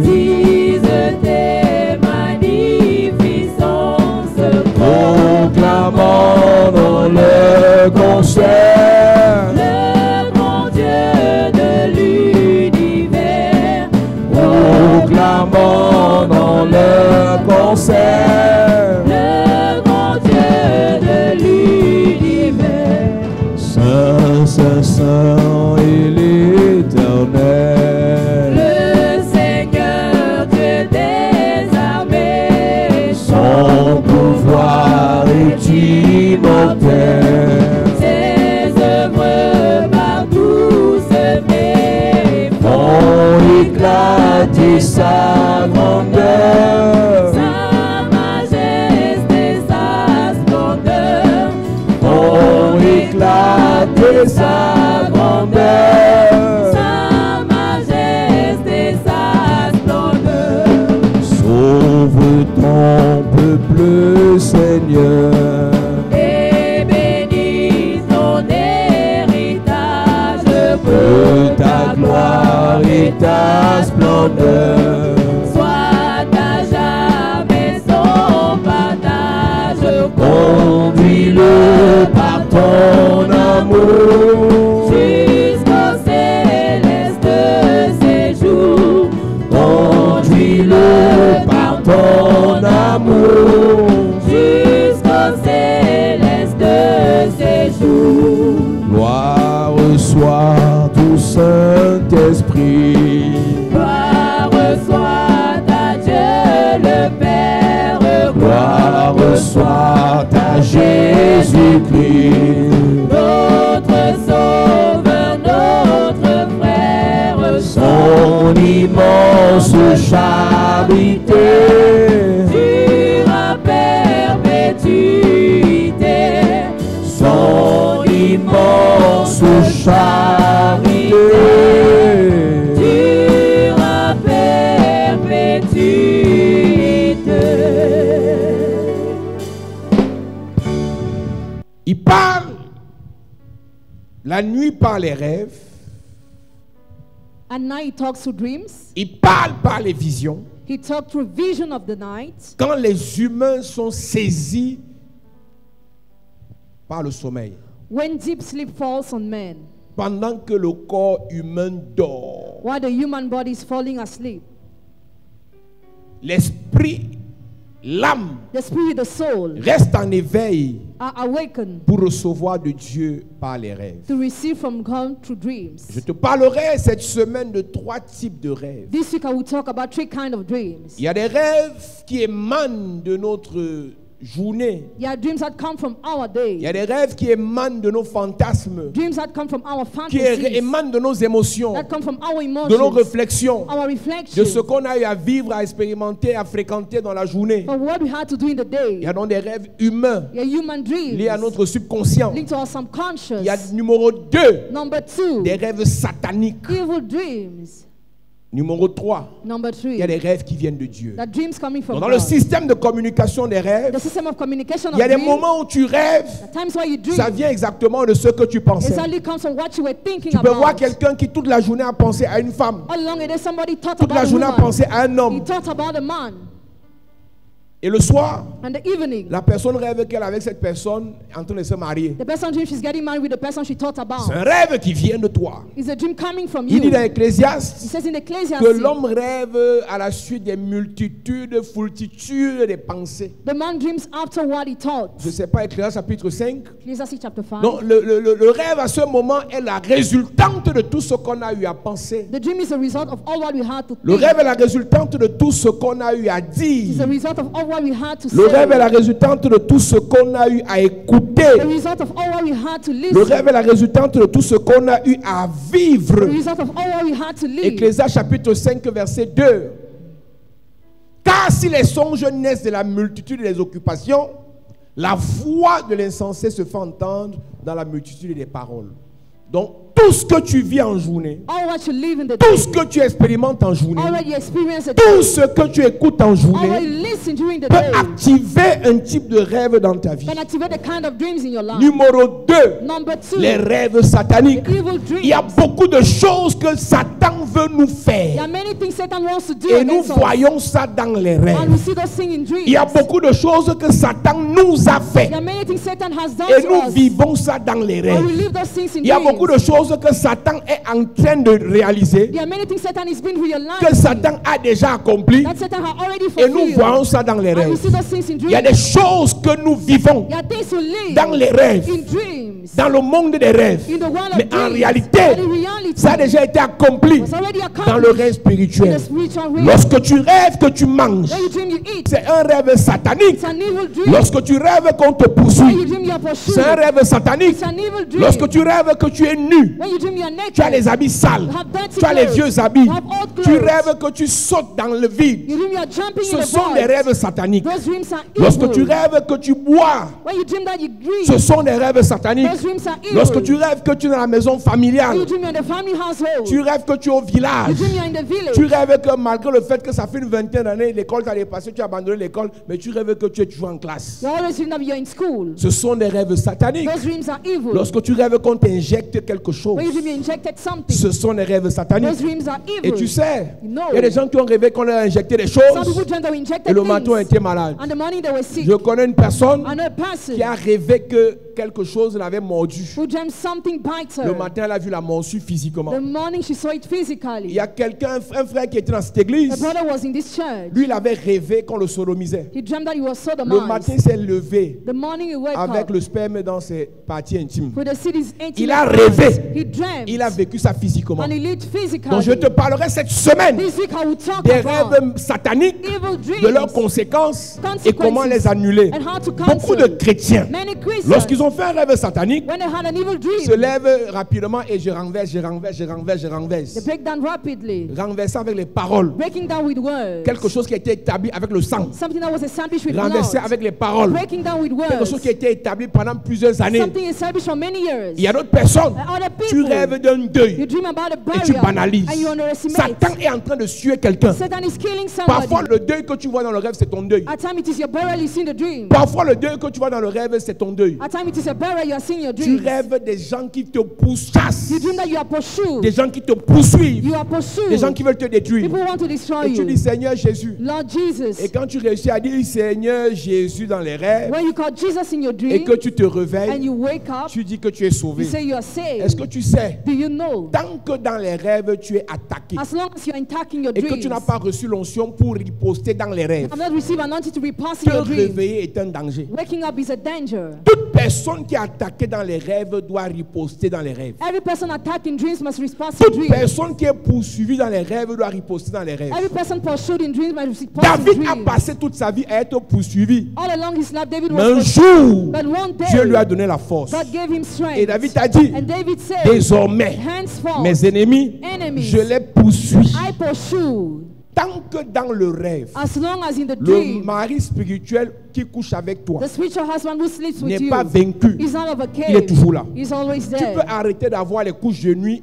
Disent tes magnificences, proclamant dans le concert le grand Dieu de l'univers. proclamant dans le concert Le grand Dieu de l'univers. Saint, Saint, Saint et l'Éternel. Le Seigneur Dieu des armées. Son pouvoir est immortel. Ses œuvres partout semées Font éclater sa grandeur. sa majesté, sa splendeur. Font éclater sa grandeur. Sa majesté, sa splendeur. Sauve ton peuple, Seigneur. Et bénis ton héritage Que ta gloire et ta splendeur soit à jamais son partage. conduis-le par ton amour. Jusqu'au céleste séjour. Conduis-le par ton amour. Jusqu'au céleste séjour. Gloire soit au Saint-Esprit. Gloire soit à Dieu le Père. Gloire soit à Jésus-Christ. Notre Sauveur, notre frère. Son immense charité. Sur à perpétuité. Son immense charité. Sur à perpétuité. Il parle la nuit par les rêves. At night he talks through dreams. Il parle par les visions. He talks through vision of the night. Quand les humains sont saisis par le sommeil. When deep sleep falls on men. Pendant que le corps humain dort. While the human body is falling asleep. L'esprit, l'âme The spirit, the soul reste en éveil are awakened pour recevoir de Dieu par les rêves. to receive from God through dreams. Je te parlerai cette semaine de 3 types de rêves. This week I will talk about 3 kinds of dreams. Il y a des rêves qui émanent de notre journée. There are dreams that come from our Il y a day. des rêves qui émanent de nos fantasmes, Dreams that come from our qui fantasies. émanent de nos émotions, That come from our de nos emotions. réflexions, Our de reflections. ce qu'on a eu à vivre, à expérimenter, à fréquenter dans la journée. Of what we had to do in the Il day. y a donc des rêves humains Your human liés à dreams. notre subconscient. Linked to our Il subconscious. y a numéro 2, Number 2. des rêves sataniques. Evil dreams. Numéro 3, Number il y a 3. des rêves qui viennent de Dieu. The dreams coming from Donc, dans le God. système de communication des rêves, The system of communication il y of a des dreams. moments où tu rêves, The times where you dream. ça vient exactement de ce que tu pensais. Exactly comes from what you were thinking Tu peux voir about. quelqu'un qui toute la journée a pensé à une femme, All along it is somebody thought toute about la a journée a woman. pensé à un He homme. thought about a man. Et le soir, And the evening, la personne rêve qu'elle est avec cette personne en train de se marier. the person dreams she's getting married with the person she thought C'est about. un rêve qui vient de toi. It's a dream coming from Il dit you. dans It Ecclésiaste says in que Ecclesiastes, l'homme rêve à la suite des multitudes, foultitudes des pensées. the man dreams after what he thought. Je ne sais pas, Ecclésiaste chapitre 5. Ecclesiastes chapter 5. Donc le rêve à ce moment est la résultante de tout ce qu'on a eu à penser. The dream is a result of all what we had to Le think. rêve est la résultante de tout ce qu'on a eu à It's a dire. result of all what we had to Le say. rêve est la résultante de tout ce qu'on a eu à écouter. The result of all what we had to Le listen. rêve est la résultante de tout ce qu'on a eu à The vivre. result of all what we had to live. Ecclésiaste chapitre 5 verset 2. Car si les songes naissent de la multitude des occupations, la voix de l'insensé se fait entendre dans la multitude des paroles. Donc, tout ce que tu vis en journée, all what you live in the tout day, ce que tu expérimentes en journée, all what you experience a tout day, ce que tu écoutes en all what journée, you listen during the peut day, activer un type de rêve dans ta vie. can activate the kind of dreams in your life. Numéro 2, Number 2, les rêves sataniques. the evil dreams. Il y a beaucoup de choses que Satan veut nous There faire. are many things Satan wants to do Et nous against us. voyons ça dans les And we rêves. see those things in dreams. Il y a beaucoup de choses que Satan nous a fait. There are many things Satan has done Et to nous us. vivons ça dans les And we rêves. live those things in Il y a dreams. beaucoup de choses que Satan est en train de réaliser, There are many things Satan has been que realizing Satan a déjà accompli. that Satan has already Et nous fulfilled. voyons ça dans les And we rêves. see those things in Il y a dreams. des choses que nous vivons There are things we live dans les rêves, in dreams. dans le monde des rêves. In the world of Mais en dreams. réalité, But in reality, ça a déjà été accompli it's already dans le accomplished rêve in spirituel. the spiritual realm. Lorsque tu rêves que tu manges, When you dream, you eat. c'est un rêve satanique. It's an evil dream. Lorsque tu rêves qu'on te When you poursuit, dream, you are pursued. c'est un rêve satanique. It's an evil dream. Lorsque tu rêves que tu es nu, When you dream, you are naked. tu as les habits sales, You have dirty tu as les clothes. vieux habits, You have old tu clothes. rêves que tu sautes dans le vide. You dream, you are jumping in Ce the sont des void. rêves sataniques. Those dreams are Lorsque evil. tu rêves que tu bois, When you dream that you ce drink, sont des rêves sataniques. those dreams are evil. Lorsque tu rêves que tu es dans la maison When familiale, you dream you're in the family household, tu rêves que tu es au you village, dream you're in the village. tu rêves que malgré le fait que ça fait une vingtaine d'années, l'école t'a dépassé, tu as abandonné l'école, mais tu rêves que tu es toujours en classe. You always dream that you're in school. Ce sont des rêves sataniques. Those dreams are evil. Lorsque tu rêves qu'on t'injecte quelque chose, When you dream you injected something, ce sont des rêves those sataniques. dreams are Et evil. tu sais, No. il y a des gens qui ont rêvé qu'on leur a injecté des Some choses people dreamt they were injected et le matin ont things, été malades. and the morning they were sick. Je connais une personne I know a person qui a rêvé que quelque chose l'avait mordu. who dreamt something bite Le her. matin, elle a vu la morsure physiquement. The morning she saw it Il physically. y a quelqu'un, un frère qui était dans cette A église. brother was in this church. Lui, il avait rêvé qu'on le sodomisait. He dreamt that he was Le sodomized. matin, il s'est levé The morning he woke avec up le sperme dans ses parties intimes. with the city's Il a intimate rêvé. parts. He dreamt. Il a vécu ça physiquement. And he lived physically. Donc, je te parlerai cette semaine This week I will talk des about rêves sataniques, evil de dreams leurs conséquences et consequences, comment les annuler. and how to Beaucoup cancel. de chrétiens, Many Christians, lorsqu'ils ont fait un rêve satanique, when they had an evil se dream, lèvent rapidement et je renverse, je renverse, je renverse, je they renverse. break down rapidly, Renverser avec les paroles. breaking down with words. Quelque chose qui a été établi avec le sang. Something that was established with blood, Renverser avec les paroles. breaking down with Quelque words. chose qui a été établi pendant plusieurs années. Something established for many years. Il y a d'autres personnes. And other Tu people, rêves d'un you deuil dream about a et tu burial banalises. and you underestimate. Satan est en train de tuer quelqu'un. Satan is killing somebody. Parfois, le deuil que tu vois dans le rêve, c'est ton deuil. At time it is your burial you see in the dream. Parfois, le deuil que tu vois dans le rêve, c'est ton deuil. At time it is a burial you are seeing in your Tu dreams. rêves des gens qui te pourchassent, You dream that you are pursued. des gens qui te poursuivent, You are pursued. des gens qui veulent te détruire. People want to destroy Et tu you. dis Seigneur Jésus. Lord Jesus. Et quand tu réussis à dire Seigneur Jésus dans les rêves When you call Jesus in your et dream que tu te and réveilles, you wake up, tu dis que tu es you sauvé. say you are saved. Est-ce que tu sais, Do you know? tant que dans les rêves tu es attaqué As long as you are attacking your et que dreams, tu n'as pas reçu l'onction pour riposter dans les rêves, have not received anointing to repass te in your dream. réveiller est un danger. Waking up is a danger. Toute personne qui est attaquée dans les rêves doit riposter dans les rêves. Every person attacked in dreams must respond in Toute dreams. personne qui est poursuivie dans les rêves doit riposter dans les rêves. Every person pursued in dreams must respond in David a dreams. passé toute sa vie à être poursuivi. All along his life, David Mais un was pursued. jour, But one day, Dieu lui a donné la force. God gave him strength. Et David a dit, And David said, désormais, henceforth, mes ennemis, enemies, je les poursuis. I pursue. Tant que dans le rêve, As long as in the le dream, mari spirituel qui couche avec toi the spiritual husband who sleeps with n'est you pas vaincu, is not overcame. il est toujours là. He's always Tu there. peux arrêter d'avoir les couches de nuit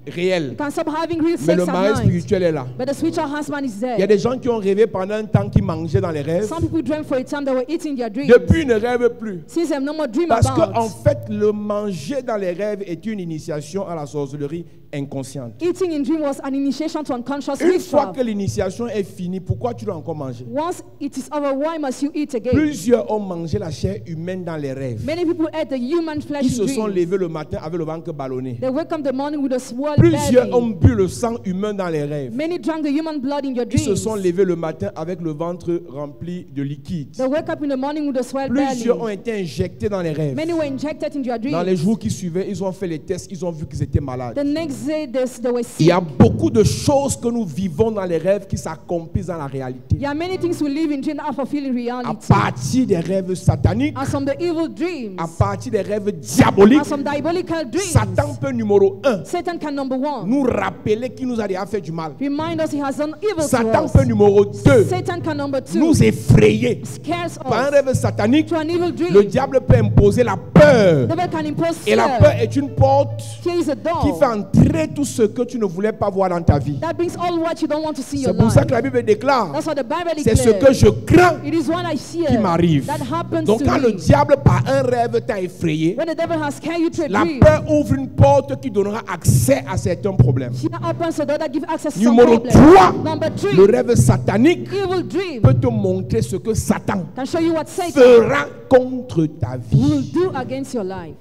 réelles, You can stop having real mais sex le at mari night. spirituel est là. But the spiritual husband is Il y a there. des gens qui ont rêvé pendant un temps qui mangeaient dans les rêves. Some people dream for a time they were eating their dreams. Depuis, ils ne rêvent plus. Since they no more dream Parce about. qu'en fait, le manger dans les rêves est une initiation à la sorcellerie inconsciente. Eating in dream was an initiation to unconscious Une fois witchcraft. que l'initiation est finie, pourquoi tu dois encore manger? Once it is over, why must you eat again? Plusieurs ont mangé la chair humaine dans les rêves. Many people ate the human flesh Ils in se sont dreams. levés le matin avec le ventre ballonné. They wake up the morning with a swollen Plusieurs ont belly. bu le sang humain dans les rêves. Many drank the human blood in your Ils se dreams. sont levés le matin avec le ventre rempli de liquide. They wake up in the morning with a swelled belly. Plusieurs ont été injectés dans les rêves. Many were injected into your Dans les dreams. jours qui suivaient, ils ont fait les tests, ils ont vu qu'ils étaient malades. The next say this, they were Il y sick. a beaucoup de choses que nous vivons dans les rêves qui s'accomplissent dans la réalité. There are many things we live in dream that are fulfilling À reality. partir des rêves sataniques, As from the evil dreams, à partir des rêves diaboliques, as from diabolical dreams, Satan peut numéro 1 Satan can number one nous rappeler qu'il nous a déjà fait du mal. remind us he has done evil to Satan us. peut numéro 2 Satan can number two nous effrayer. scares Par un us. rêve satanique, To an evil dream, le diable peut imposer la peur. devil can impose Et la fear. peur est une porte Here is a qui door fait entrer tout ce que tu ne voulais pas voir dans ta vie. that brings all what you don't want to see in your C'est pour ça life. que la Bible déclare, That's what the Bible c'est ce que declares. je crains It is what I qui fear m'arrive. that happens Donc to quand le me. diable par un rêve t'a effrayé, When the devil has scared you to a la dream, peur ouvre une porte qui donnera accès à certains problèmes. fear opens the door that gives access to some Numéro problems. 3, Number le three, rêve satanique evil dream peut te montrer ce que Satan can show you what Satan fera contre ta will vie. do against your life.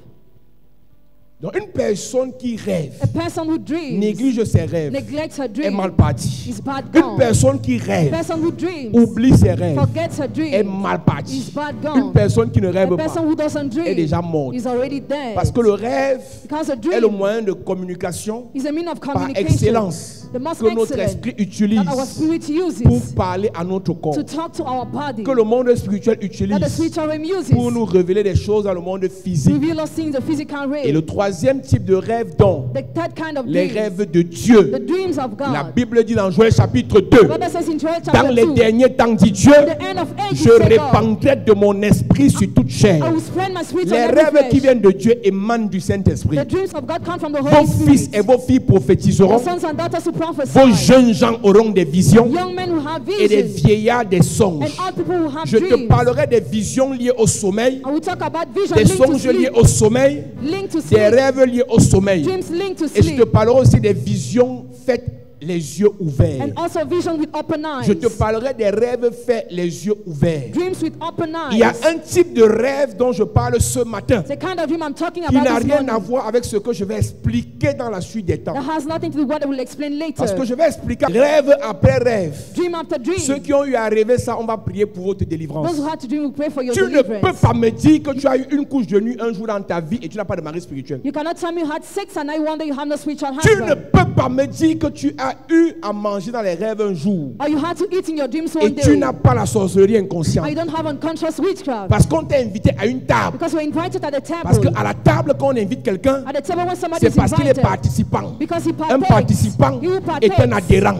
Donc une personne qui rêve, A person who dreams néglige ses rêves, neglects her est dream mal parti. is bad Une gone. personne qui A rêve, person who dreams oublie ses rêves, forgets her est dream mal parti. is bad Une gone. personne qui ne A rêve pas person who doesn't est dream déjà morte. is already dead. Parce que le rêve Because a est le dream moyen de communication is a mean of par communication, excellence the most que notre excellent esprit utilise that our spirit pour uses parler à notre corps. to talk to our body, Que le monde spirituel that the utilise spiritual realm uses pour nous révéler des choses dans le monde physique. reveal us things in the physical Et le realm. troisième type de rêve, donc, The third kind of les dreams, rêves de Dieu. the dreams of La God. Bible dit dans Joël chapitre 2, God says in Joel dans chapter les 2, derniers temps, dit Dieu, the end of age je will say God, répandrai de mon esprit sur toute I chair. will spread my spirit on Les every rêves qui flesh. viennent de Dieu émanent du Saint-Esprit. The dreams of God come from the Vos Holy fils et Spirit. vos filles prophétiseront. Your sons and daughters who prophesy. Vos jeunes gens auront des visions Young men who have et des visions. vieillards des songes. And all people who have Je te dreams. parlerai des visions liées au sommeil, I will talk about vision des linked to songes liés sleep. au sommeil, Linked to des sleep. rêves liés au sommeil. Dreams linked to Et je te sleep. parlerai aussi des visions faites les yeux ouverts. And also vision with open eyes. Je te parlerai des rêves faits les yeux ouverts. Dreams with open Il y a eyes. un type de rêve dont je parle ce matin The kind of dream I'm talking qui about n'a this rien à morning voir avec ce que je vais expliquer dans la suite des temps. that has nothing to do with what I will explain later. Parce que je vais expliquer rêve après rêve. Dream after dream. Ceux qui ont eu à rêver ça, on va prier pour votre délivrance. Those who had to dream will pray for your Tu ne peux deliverance. pas me dire que tu as eu une couche de nuit un jour dans ta vie et tu n'as pas de mari spirituel. You cannot tell me you had sex and I wonder you have no spiritual Tu ne husband. peux pas me dire que tu as eu à manger dans les rêves un jour Or you had to eat in your dreams et one tu day. n'as pas la sorcellerie inconsciente. Or you don't have unconscious witchcraft. Parce qu'on t'a invité à une table. Because we're invited at the Parce table. qu'à la table, quand on invite quelqu'un, At the table when somebody c'est is parce qu'il est invited. participant. Because he Un partakes. participant He who est un partakes adhérent.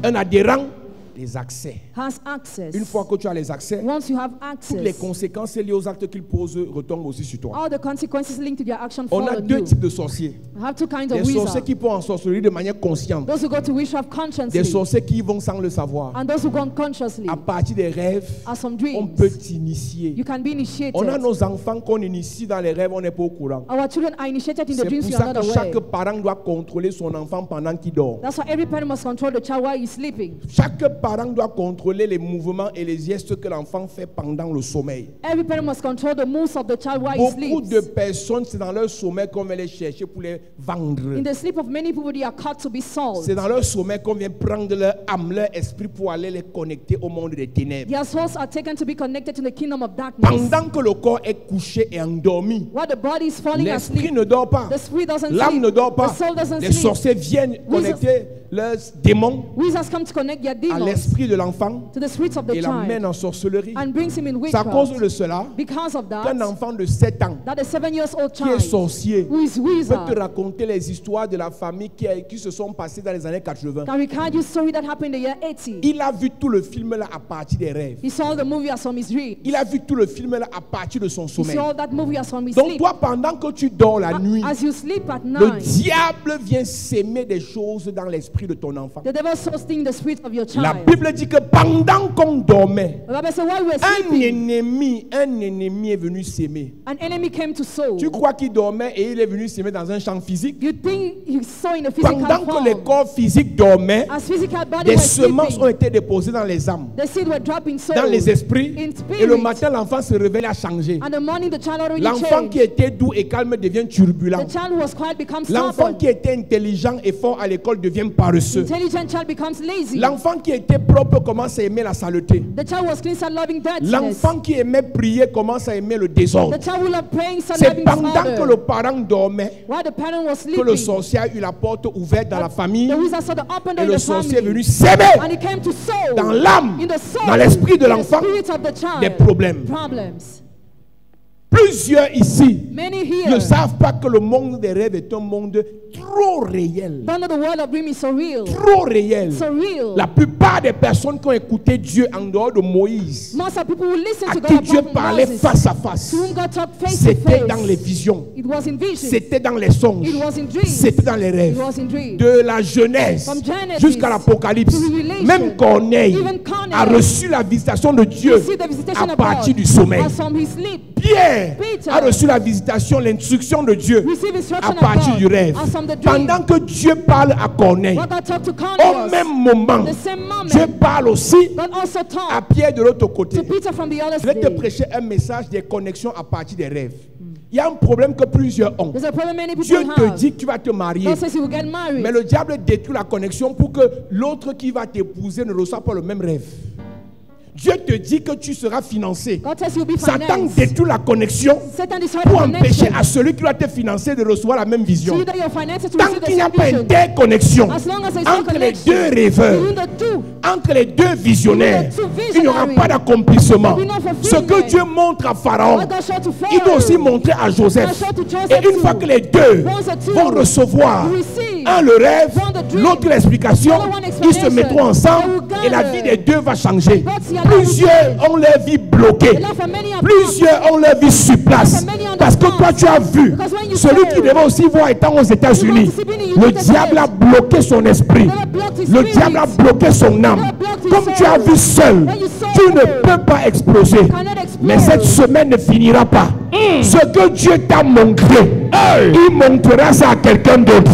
Un adhérent, les accès. has access. Une fois que tu as les accès, Once you have toutes les access, conséquences liées aux actes qu'il pose retombent aussi sur toi. all the consequences linked to their action On fall a on deux you. types de sorciers. I have two kinds Des of sorciers wizards. qui vont en sorcellerie de manière consciente. Those who go to witchcraft Des consciously sorciers qui y vont sans le savoir. and those who go unconsciously À partir des rêves, are some on dreams. peut t'initier. You can be initiated. On a nos enfants qu'on initie dans les rêves, on n'est pas au courant. Our children are initiated in the C'est dreams pour you ça are que not aware. chaque parent doit contrôler son enfant pendant qu'il dort. That's why every parent must control the child while he's sleeping. Chaque parent doit contrôler les mouvements et les gestes que l'enfant fait pendant le sommeil. Every parent must control the moves of the child while he Beaucoup de sleeps. personnes, c'est dans leur sommeil qu'on va les chercher pour les vendre. In the sleep of many people, they are caught to be sold. C'est dans leur sommeil qu'on vient prendre leur âme, leur esprit pour aller les connecter au monde des ténèbres. Their souls are taken to be connected to the kingdom of darkness. Pendant que le corps est couché et endormi, While the body is falling l'esprit asleep, ne dort pas, the spirit doesn't l'âme sleep, ne dort pas. the soul doesn't Les sleep. sorciers viennent connecter leurs démons Wizards come to connect their à demons l'esprit de l'enfant to the spirits of the et l'amènent child en sorcellerie. and brings him in C'est à cause witchcraft. de cela Because of qu'un that, enfant de 7 ans that a 7-year-old qui est child sorcier who is peut te wizard raconter les histoires de la famille qui se sont passées dans les années 80. can recount you story that happened in the year 80. Il a vu tout le film là à partir des rêves. He saw the movie as from his dream. Il a vu tout le film là à partir de son He sommeil. saw that movie as from his Donc sleep. toi, pendant que tu dors la nuit, As you sleep at le night, diable vient s'aimer des choses dans l'esprit de ton enfant. the devil sows things in the spirit of your La child. Bible dit que pendant qu'on dormait, The Bible says while we were un sleeping, ennemi est venu s'aimer. an enemy came to sow. Tu crois qu'il dormait et il est venu s'aimer dans un champ physique? You think he saw in a physical Pendant que les form. corps physiques dormaient, As physical body des were semences ont sleeping, été déposées dans les âmes, the seed were dropping souls dans les esprits. in Et le spirit. matin, l'enfant se réveille à changer. And the morning the child already L'enfant qui changed. était doux et calme devient turbulent. The child who was quiet becomes L'enfant stubborn. qui était intelligent et fort à l'école devient paresseux. Intelligent child becomes lazy. L'enfant qui était était propre commence à aimer la saleté. The child was clean, started loving dirtiness. L'enfant qui aimait prier commence à aimer le désordre. The child who loved praying started C'est loving pendant que disorder. le parent dormait While the parent was que le sleeping, sorcier a eu la porte ouverte dans la famille the wizard saw the open door et in le the sorcier est family. venu s'aimer And he came to sow dans l'âme, in the soul, dans l'esprit de in the l'enfant, spirit of the child, des problèmes. problems. Plusieurs ici Many ne here savent pas que le monde des rêves est un monde trop réel. don't know the world of dream is so real. Trop réel. So real. La plupart des personnes qui ont écouté Dieu en dehors de Moïse, Most of people who listen à to qui God Dieu apart from parlait Moses, face à face, to whom God talked face to c'était face. dans les visions, It was in vision. c'était dans les songes, It was in dreams. c'était dans les It rêves. was in dreams. De la Genèse From Genesis jusqu'à l'Apocalypse, to Revelation, même Corneille even Corneille a reçu la visitation de Dieu Receive the visitation à of partir God du sommeil. as from his sleep. Pierre Peter a reçu la visitation, l'instruction de Dieu Receive instruction à of partir God du rêve. as from the dream. Pendant que Dieu parle à Corneille, What God talked to au Cornelius, même moment, the same moment, Dieu parle aussi God also à talked Pierre de l'autre côté. to Peter from the other Je vais te side. prêcher un message des connexions à partir des rêves. Il y a un problème que plusieurs ont. There's a problem many people Dieu te have. dit que tu vas te marier, God says you will get married. mais le diable détruit la connexion pour que l'autre qui va t'épouser ne reçoive pas le même rêve. Dieu te dit que tu seras financé. God says you'll be Satan financed. détruit la connexion Satan destroyed pour the empêcher connection. à celui qui va te financer de recevoir la même So vision. you that your finances to Tant receive the qu'il n'y a same pas vision. interconnexion As long as there's no entre les connection deux rêveurs, between the two, entre les deux visionnaires, Between the two il n'y aura visionaries, pas d'accomplissement. there will be no Ce que fulfillment. Dieu montre à Pharaon, what God showed to il doit aussi Pharaoh, montrer à Joseph. God showed to Joseph Et une fois too. que les deux Once the two vont recevoir will receive un le rêve, from the dream, l'autre l'explication, the other one ils se explanation, mettront ensemble they will et la gather. vie des deux va changer. God's your life Plusieurs will ont leur vie bloquée. The life of many are Plusieurs ont leur vie sur place. many on the Parce que spot. toi tu as vu, Because when you celui fail, qui devait aussi voir étant aux États-Unis, you want to see being in le United diable a States. bloqué son esprit. They have blocked his Le spirit. diable a bloqué son âme. They have blocked his Comme tu as soul. vu seul, When you saw tu ne it, peux pas exploser. cannot explode. Mais cette semaine ne finira pas. Ce que Dieu t'a montré, il montrera ça à quelqu'un d'autre.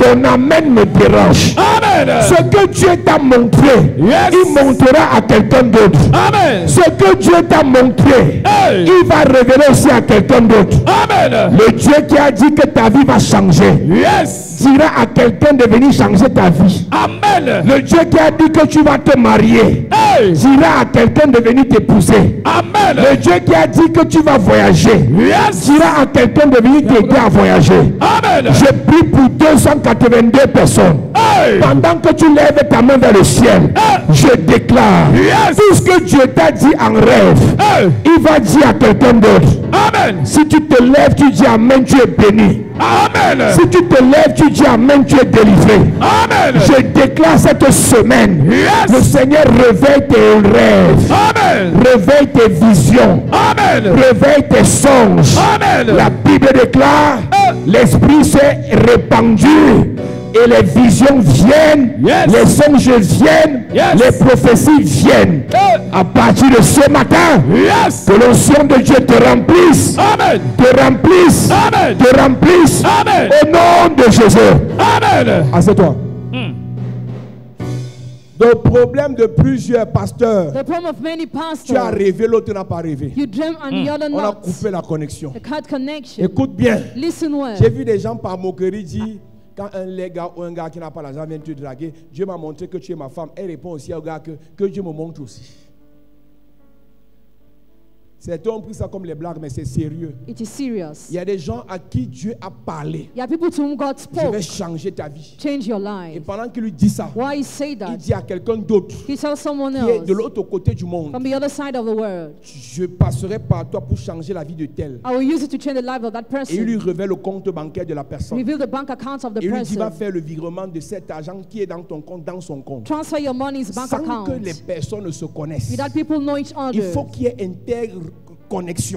Ton amen me dérange. Ce que Dieu t'a montré, il montrera à quelqu'un d'autre. Ce que Dieu t'a montré, il va révéler aussi à quelqu'un d'autre. Le Dieu qui a dit que ta vie va changer, dira à quelqu'un de venir changer ta vie. Le Dieu qui a dit que tu vas te marier, dira à quelqu'un de venir t'épouser. Le Dieu qui a dit que tu vas voyager, dira à quelqu'un de venir t'aider à voyager. Je prie pour 282 personnes. Pendant que tu lèves ta main vers le ciel, je déclare tout ce que Dieu t'a dit en rêve, il va dire à quelqu'un d'autre. Si tu te lèves, tu dis Amen, tu es béni. Si tu te lèves, tu dis Amen, tu es délivré. Je déclare cette semaine, le Seigneur réveille tes rêves, réveille tes visions, réveille tes songes. La Bible déclare, l'Esprit s'est répandu et les visions viennent, les songes viennent, les prophéties viennent. À partir de ce matin, que l'onction de Dieu te remplisse, te remplisse, te remplisse, au nom de Jésus. Assieds-toi. Le problème de plusieurs pasteurs, The problem of many tu as pastors, rêvé, l'autre n'a pas rêvé. you dream and the other On a not. coupé la connexion. The cut connection. Écoute bien. Listen well. J'ai vu des gens par moquerie dire, quand un gars ou un gars qui n'a pas l'argent vient te draguer, Dieu m'a montré que tu es ma femme. Elle répond aussi au gars que Dieu me montre aussi. Certains ont pris ça comme les blagues, mais c'est sérieux. It is serious. Il y a des gens à qui Dieu a parlé. You have people to whom God Je vais spoke. changer ta vie. Change your Et life. pendant qu'il lui dit ça, Why he say il that? dit à quelqu'un d'autre He tells someone qui est else de l'autre côté du monde, from the other side of the world. je passerai par toi pour changer la vie de tel. I will use it to change the life of that Et il lui person. révèle le compte bancaire de la personne. Reveal the bank accounts of the Il lui dit, va person. faire le virement de cet argent qui est dans ton compte, dans son compte. Transfer your money in his bank Sans account. que les personnes ne se connaissent. Without people know each Il other. faut qu'il y ait interconnexion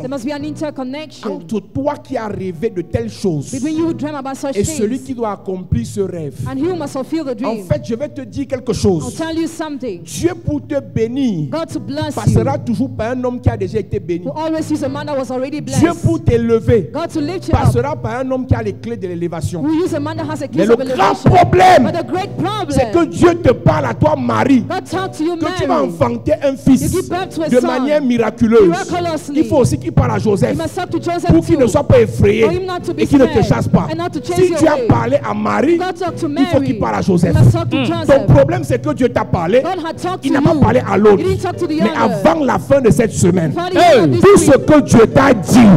There must be an interconnection entre toi qui as rêvé de telles choses between you who dream about such et celui things qui doit accomplir ce rêve. and he who must fulfill the En dream. fait, je vais te dire quelque I'll chose. tell you something. Dieu pour te bénir God to bless you passera toujours par un homme qui a déjà été béni. will always use a man that was already Dieu blessed. pour t'élever God to lift you up passera par un homme qui a les clés de l'élévation. will use a man that has a Mais keys le of grand elevation. problème, But the great c'est que problem, Dieu te parle à toi, Marie, God talk to you, que tu vas Mary. enfanter un fils You give birth to a de son manière miraculeuse. miraculously. family. Il faut aussi qu'il parle à Joseph You must talk to Joseph pour qu'il ne too. soit pas effrayé For him not to be et qu'il ne te scared chasse pas. and not to chase Si you tu as away. parlé à Marie, God talk to il faut Mary. qu'il parle à You Joseph. must talk to Ton Joseph. problème, c'est que Dieu t'a parlé. God had talked Il to n'a pas you. parlé à l'autre. He didn't talk to the Mais other. avant la fin de cette semaine, Before the end of this tout ce week, que Dieu t'a dit,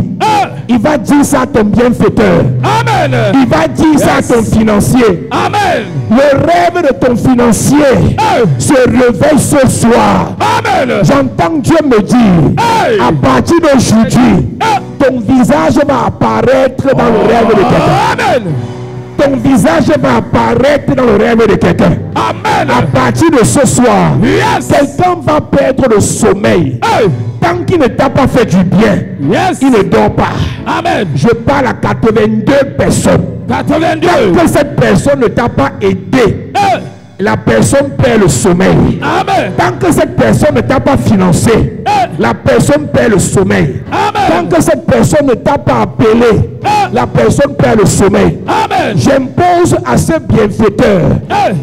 il va dire ça à ton bienfaiteur. Amen. Il va dire ça à ton financier. Amen. Le rêve de ton financier se réveille ce soir. Amen. J'entends Dieu me dire, à partir d'aujourd'hui, ton visage va apparaître dans le rêve de quelqu'un. Amen. Ton visage va apparaître dans le rêve de quelqu'un. Amen. À partir de ce soir, Yes. quelqu'un va perdre le sommeil. Tant qu'il ne t'a pas fait du bien, Yes. il ne dort pas. Amen. Je parle à 82 personnes. 82. Tant que cette personne ne t'a pas aidé, la personne perd le sommeil. Amen. Tant que cette personne ne t'a pas financé, la personne perd le sommeil. Amen. Tant que cette personne ne t'a pas appelé, la personne perd le sommeil. Amen. J'impose à ce bienfaiteur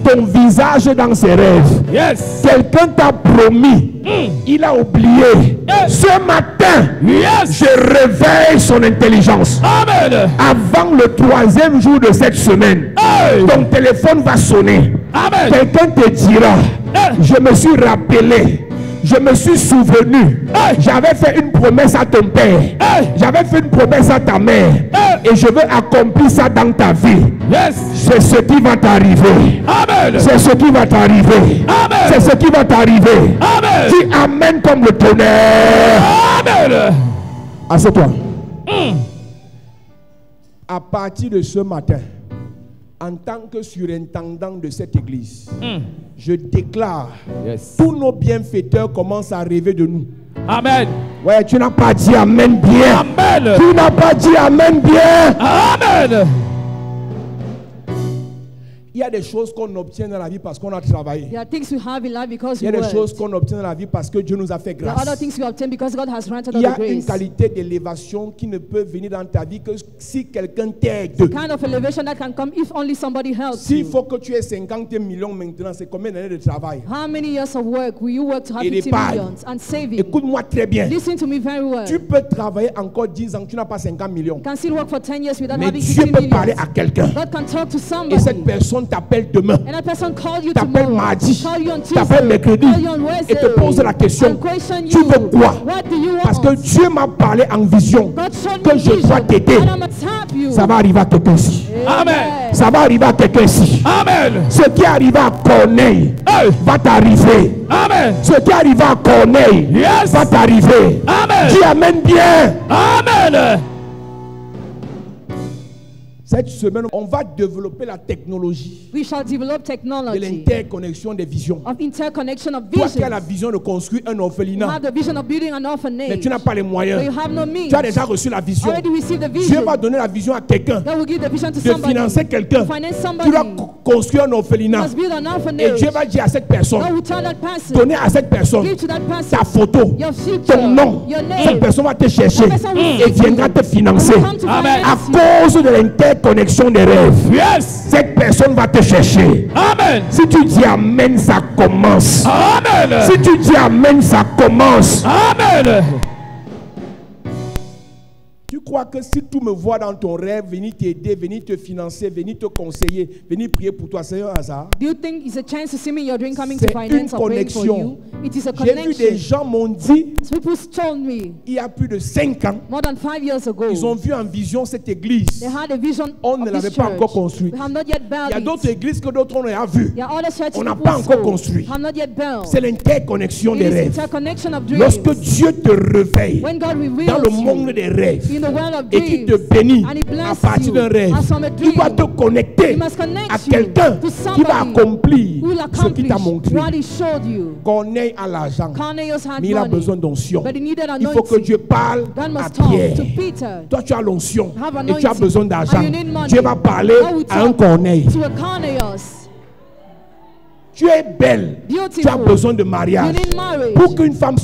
ton visage dans ses rêves. Yes. Quelqu'un t'a promis, il a oublié. Ce matin, Yes. je réveille son intelligence. Amen. Avant le 3e jour de cette semaine, ton téléphone va sonner. Amen. Quelqu'un te dira, je me suis rappelé, je me suis souvenu, j'avais fait une promesse à ton père, j'avais fait une promesse à ta mère, et je veux accomplir ça dans ta vie. Yes. C'est ce qui va t'arriver. Amen. C'est ce qui va t'arriver. Amen. C'est ce qui va t'arriver. Amen. Dis amen comme le tonnerre. Amen. Assieds-toi. À partir de ce matin, en tant que surintendant de cette église, je déclare, Yes. tous nos bienfaiteurs commencent à rêver de nous. Amen. Ouais, tu n'as pas dit amen bien. Amen. Tu n'as pas dit amen bien. Amen. Il y a des choses qu'on obtient dans la vie parce qu'on a travaillé. there are things we have in life because Il y we a des work. choses qu'on obtient dans la vie parce que Dieu nous a fait There are other grâce. things we obtain because God has granted Il y us a the une grace. qualité d'élévation qui ne peut venir dans ta vie que si quelqu'un t'aide. Kind of elevation that can come if only somebody helps S'il you. faut que tu aies 50 millions maintenant, c'est combien d'années de travail? How many years of work will you work to have Et 50 d'épargne. millions and saving? Écoute-moi très bien. Listen to me very well. Tu peux travailler encore 10 ans, tu n'as pas 50 millions. You can still work for 10 years without Mais having Dieu 50 peut parler millions. à quelqu'un. God can talk to Et somebody. cette personne t'appelle demain, And that person call you t'appelle tomorrow, mardi, call you on t'appelle Tuesday, mercredi call you on Wednesday, et te pose la question, and question tu you, veux quoi? what do you want? Parce que Dieu m'a parlé en vision God showed que me je vision, dois t'aider. and I must help you. Ça va arriver à quelqu'un ici. Amen. Ça va arriver à quelqu'un ici. Amen. Ce qui est arrivé à Corneille va t'arriver. Amen. Ce qui est arrivé à Corneille Yes. va t'arriver. Amen. Dis amen bien. Amen. Cette semaine, on va développer la technologie We shall develop de technology l'interconnexion des visions. of interconnection of Toi qui as la vision. vision de construire un You orphelinat, have the vision of building an mais orphanage, tu n'as pas les but moyens. you have no means. Tu as déjà reçu la vision. Already received the Dieu vision. va donner la vision à quelqu'un God will give the vision to de somebody. financer quelqu'un. To finance Tu somebody. dois construire un You orphelinat. must build an Et orphanage. Dieu va dire à cette personne, God will tell that person, donner à cette personne give to that person ta photo, your future, ton nom. your Cette name. personne va te chercher That person will et seek you. viendra te financer. Will come to Amen. À finance you. cause de l'interconnexion des rêves, Yes. cette personne va te chercher. Amen. Si tu dis amen, ça commence. Amen. Si tu dis amen, ça commence. Amen. Tu crois que si tu me vois dans ton rêve, venir t'aider, venir te financer, venir te conseiller, venir prier pour toi, c'est un hasard? Do you think it's a chance to see me in your dream coming to C'est finance une or praying for connexion. you? It is a J'ai vu des connection. gens m'ont dit, So people told me il y a plus de 5 ans, more than 5 years ago, ils ont vu en vision cette église. they had a vision On of ne this l'avait pas church. encore construite. We have not yet Il built y a it. d'autres églises que d'autres on a vu. There are other churches On n'a people pas encore saw, construit. have not yet built. C'est l'interconnexion It des is rêves. interconnection of dreams. Lorsque Dieu te réveille When God reveals dans le you monde des rêves in the world of et qu'il dreams, te bénit and he blesses à partir you d'un rêve, as from a tu dois dream, te connecter you must connect à you quelqu'un to qui va somebody accomplir who will ce qu'il t'a accomplish montré. what he showed you. Corneille a l'argent, Cornelius had mais il a money, besoin d'onction. but he needed Il faut que anointing. Dieu parle God à must talk Pierre. to Peter. Toi, tu as l'onction Have et tu as anointing, besoin d'argent. and you need money. Dieu va parler God will à un talk Corneille. to a Cornelius. Tu es belle. Beautiful. Tu as besoin de mariage. You need marriage. Pour qu'une femme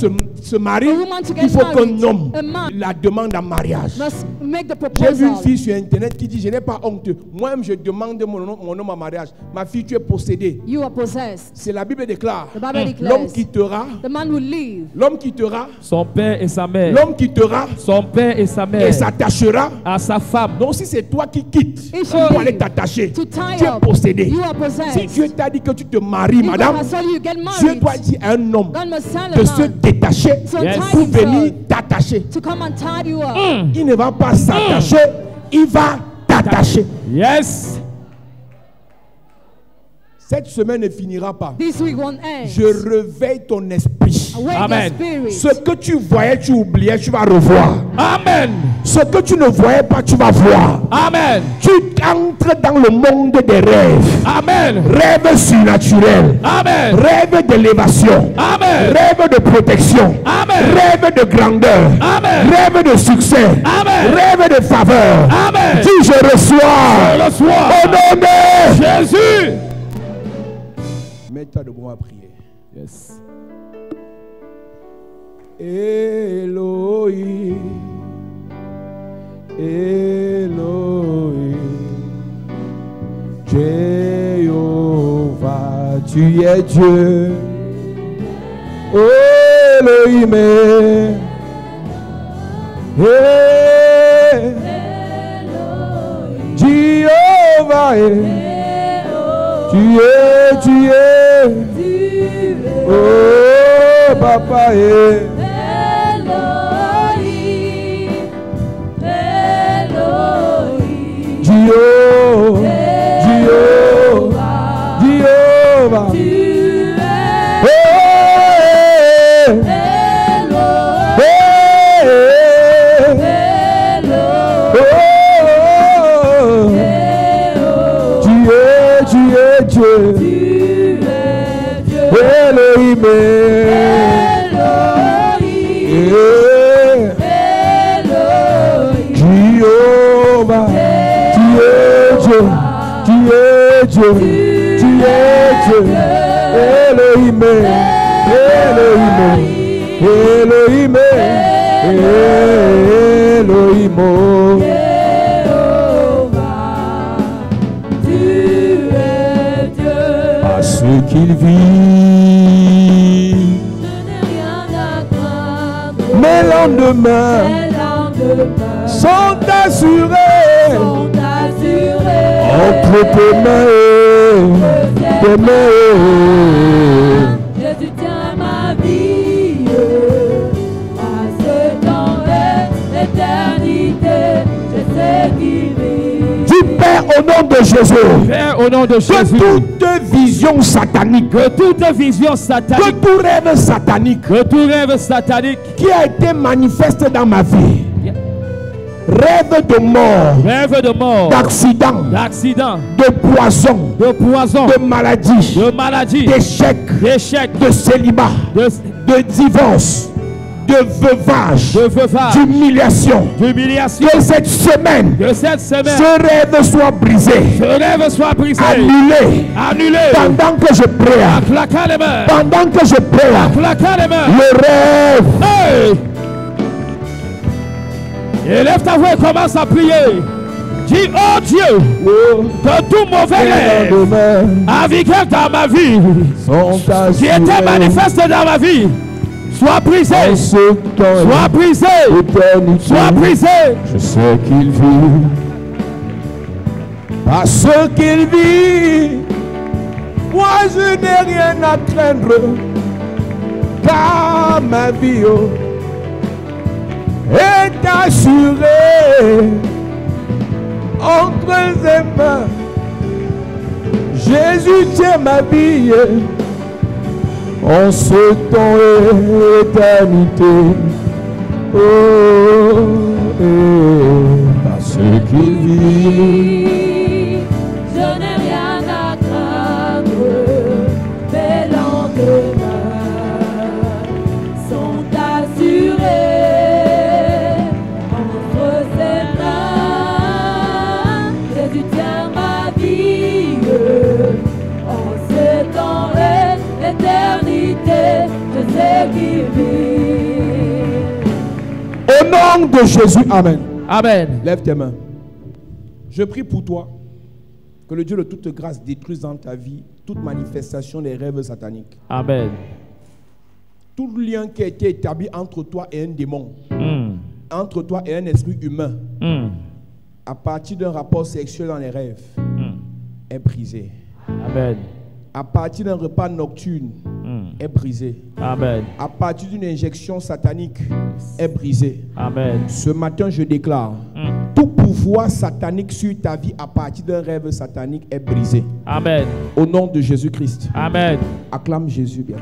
se marie, A woman to get il faut qu'un married, homme a man la demande en mariage. must make the J'ai vu une proposal. fille sur internet qui dit je n'ai pas honte. Moi-même je demande mon homme en mariage. Ma fille, tu es possédée. You are possessed. C'est la Bible déclare. The Bible L'homme declares quittera. the man will leave L'homme quittera. Son père et sa mère. L'homme quittera Son père et sa et mère. s'attachera. À sa femme. Donc si c'est toi qui quittes If pour you aller leave t'attacher, to tie tu es up. possédé. You are Si possessed. Dieu t'a dit que tu te maries, If madame, God has told you get Dieu married, doit dire à un homme God must tell de a se man détacher to Yes. untie pour himself, venir t'attacher. to come and tie you up. Il ne va pas s'attacher, il va t'attacher. Yes. Cette semaine ne finira pas. This week won't end. Je réveille ton esprit. Awake Amen. the spirit. Ce que tu voyais, tu oubliais, tu vas revoir. Amen. Ce que tu ne voyais pas, tu vas voir. Amen. Tu entres dans le monde des rêves. Amen. Rêves surnaturels. Amen. Rêve d'élévation. Amen. Rêve de protection. Amen. Rêve de grandeur. Amen. Rêve de succès. Amen. Rêve de faveur. Amen. Dis je reçois. Je reçois. Au nom de Jésus. Mets-toi debout à prier. Yes. Elohim, Elohim, Jéhovah, tu es Dieu. Elohim, Jéhovah, tu es, oh papa, Jéhovah, Dieu, Elohim, Jéhovah, tu es Dieu, tu es Dieu, Elohim, Elohim, Elohim, Elohim. Parce qu'il vit, mes lendemains sont assurés entre tes mains. Jésus tient ma vie à ce temps et l'éternité. Je sais qu'il vit. Dis Père au nom de Jésus, Père, au nom de que Jésus, toute vision satanique, que toute vision que satanique, tout rêve satanique que tout rêve satanique, qui a été manifesté dans ma vie, rêve de mort, rêve de mort, d'accident, d'accident, de poison, de poison, de maladie, de maladie, d'échec, d'échec, de célibat, de divorce, de veuvage, veuvage, d'humiliation. d'humiliation. Que cette semaine, Que cette semaine, ce rêve soit brisé, ce rêve soit brisé, annulé. annulé, Pendant que je prie, claquant les mains, pendant que je prie, claquant les mains. le rêve, Hey! Élève ta voix et commence à prier. Dis, oh Dieu, que tout mauvais rêve avec dans ma vie, qui était manifeste dans ma vie, soit brisé, soit brisé, soit brisé. je sais qu'il vit, parce qu'il vit, moi je n'ai rien à craindre, car ma vie est assurée entre ses mains. Jésus tient ma vie en ce temps et l'éternité. Oh, parce qu'il vit. Je n'ai rien à craindre, mes lendemains sont assurés entre ses mains. Jésus tient ma vie en ce temps et l'éternité. Je sais qu'il vit. nom de Jésus, amen. Amen. Lève tes mains. Je prie pour toi que le Dieu de toute grâce détruise dans ta vie toute manifestation des rêves sataniques. Amen. Tout lien qui a été établi entre toi et un démon, entre toi et un esprit humain, à partir d'un rapport sexuel dans les rêves, est brisé. Amen. À partir d'un repas nocturne, est brisé. Amen. À partir d'une injection satanique, est brisé. Amen. Ce matin, je déclare, tout pouvoir satanique sur ta vie à partir d'un rêve satanique est brisé. Amen. Au nom de Jésus-Christ. Amen. Acclame Jésus bien.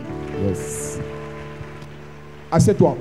Yes. Assieds-toi.